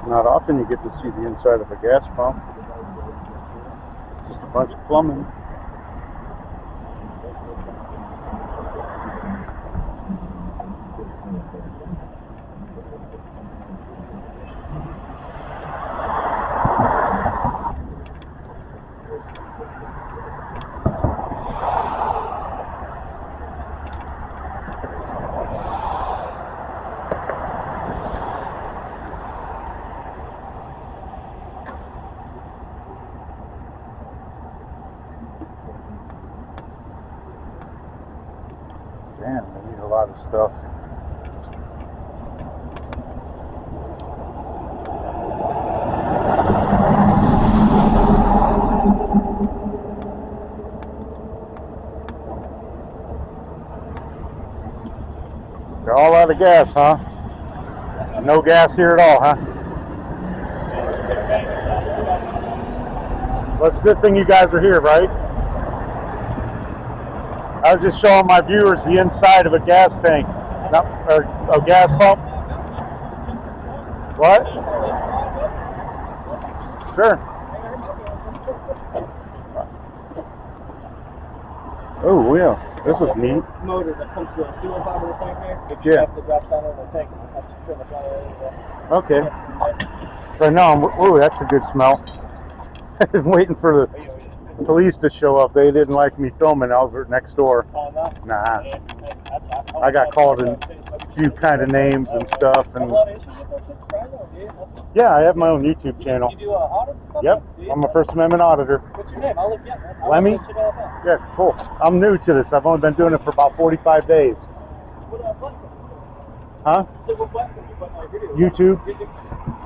Not often you get to see the inside of a gas pump. Just a bunch of plumbing. Man, they need a lot of stuff. They're all out of gas, huh? No gas here at all, huh? Well, it's a good thing you guys are here, right? I was just showing my viewers the inside of a gas tank, or a gas pump. What? Sure. Oh, yeah. This is neat. Motor that pumps the fuel out of the tank there. Yeah. It drops down in the tank and it has to fill the fire. Okay. Right now, oh, that's a good smell. I was waiting for the police to show up. They didn't like me filming over next door. Oh, no? Nah. Yeah, I got called a few kind of names and stuff. And yeah, I have my own YouTube channel. You do audits and stuff? Yep. I'm a First Amendment auditor. What's your name? I'll look you up. Lemmy? Yeah, cool. I'm new to this. I've only been doing it for about 45 days. What platform? Huh? So what platform you put my video? YouTube.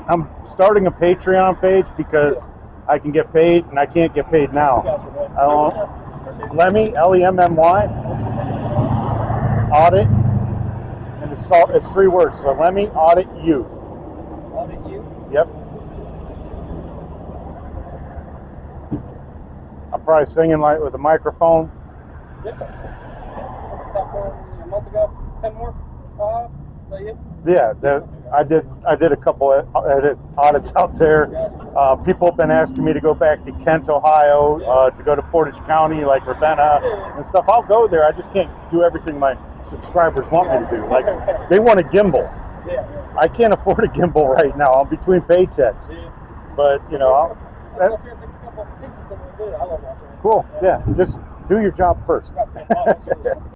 I'm starting a Patreon page because I can get paid and I can't get paid now. I don't. Lemmy, L-E-M-M-Y. Audit. And it's 3 words. So Lemmy, audit you. Audit you? Yep. I'm probably singing like with a microphone. Yep. A month ago, 10 more. Is that you? Yeah, I did a couple of audits out there. People have been asking me to go back to Kent, Ohio, to go to Portage County, like Ravenna and stuff. I'll go there. I just can't do everything my subscribers want me to do. Like, they want a gimbal. I can't afford a gimbal right now. I'm between paychecks. But, you know, cool. Yeah, just do your job first.